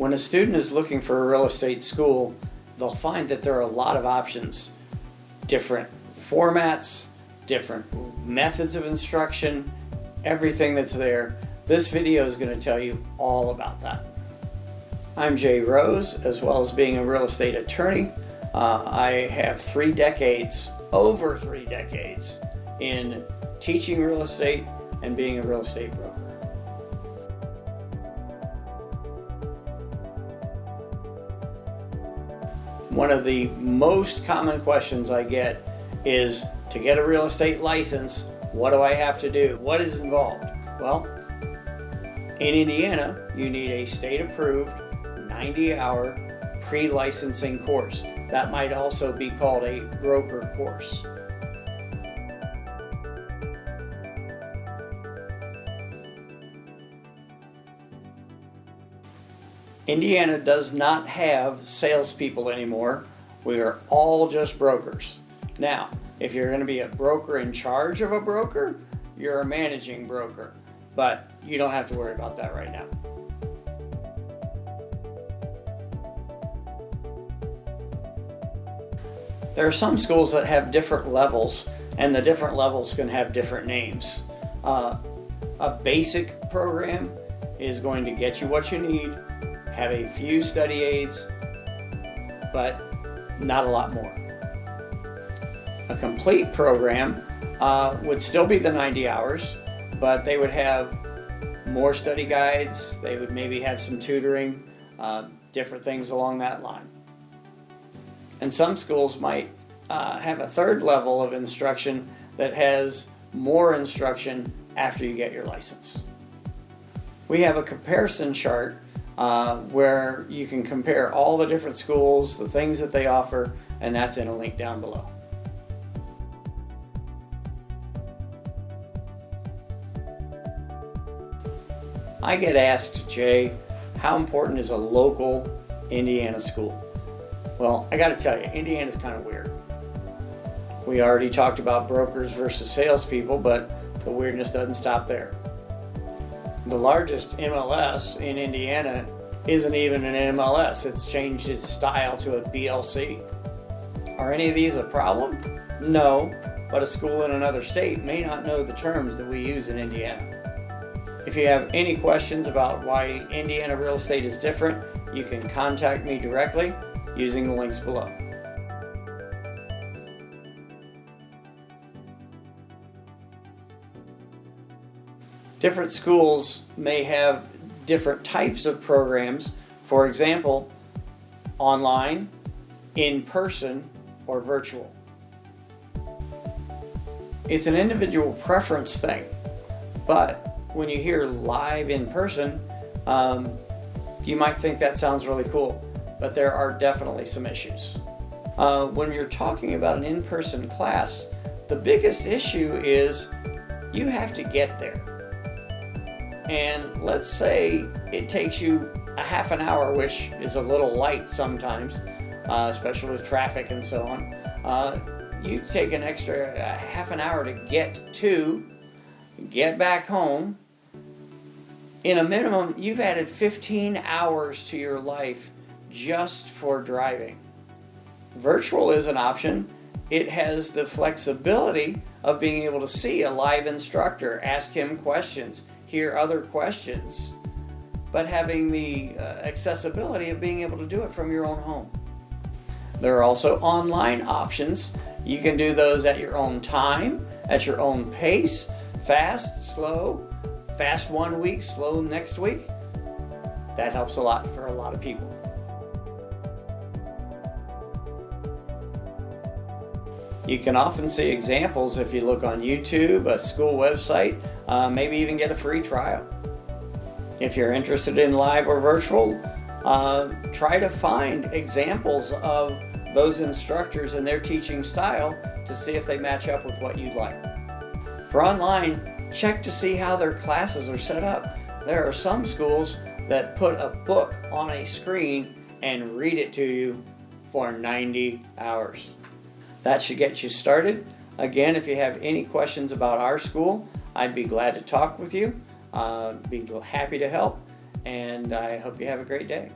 When a student is looking for a real estate school, they'll find that there are a lot of options, different formats, different methods of instruction, everything that's there. This video is going to tell you all about that. I'm Jay Rose, as well as being a real estate attorney. I have over 3 decades in teaching real estate and being a real estate broker. One of the most common questions I get is, to get a real estate license, what do I have to do? What is involved? Well, in Indiana, you need a state-approved 90-hour pre-licensing course. That might also be called a broker course. Indiana does not have salespeople anymore. We are all just brokers. Now, if you're going to be a broker in charge of a broker, you're a managing broker, but you don't have to worry about that right now. There are some schools that have different levels, and the different levels can have different names. A basic program is going to get you what you need, have a few study aids, but not a lot more. A complete program would still be the 90 hours, but they would have more study guides, they would maybe have some tutoring, different things along that line. And some schools might have a third level of instruction that has more instruction after you get your license. We have a comparison chart where you can compare all the different schools, the things that they offer, and that's in a link down below. I get asked, Jay, how important is a local Indiana school? Well, I got to tell you, Indiana's kind of weird. We already talked about brokers versus salespeople, but the weirdness doesn't stop there. The largest MLS in Indiana isn't even an MLS. It's changed its style to a BLC. Are any of these a problem? No, but a school in another state may not know the terms that we use in Indiana. If you have any questions about why Indiana real estate is different, you can contact me directly using the links below. Different schools may have different types of programs. For example, online, in person, or virtual. It's an individual preference thing, but when you hear live in person, you might think that sounds really cool, but there are definitely some issues. When you're talking about an in-person class, the biggest issue is you have to get there. And let's say it takes you a half an hour, which is a little light sometimes, especially with traffic and so on. You take an extra half an hour to get back home. In a minimum, you've added 15 hours to your life just for driving. Virtual is an option. It has the flexibility of being able to see a live instructor, ask him questions, hear other questions, but having the accessibility of being able to do it from your own home. There are also online options. You can do those at your own time, at your own pace, fast, slow, fast 1 week, slow next week. That helps a lot for a lot of people. You can often see examples if you look on YouTube, a school website, maybe even get a free trial. If you're interested in live or virtual, try to find examples of those instructors and their teaching style to see if they match up with what you'd like. For online, check to see how their classes are set up. There are some schools that put a book on a screen and read it to you for 90 hours. That should get you started. Again, if you have any questions about our school, I'd be glad to talk with you. Be happy to help, and I hope you have a great day.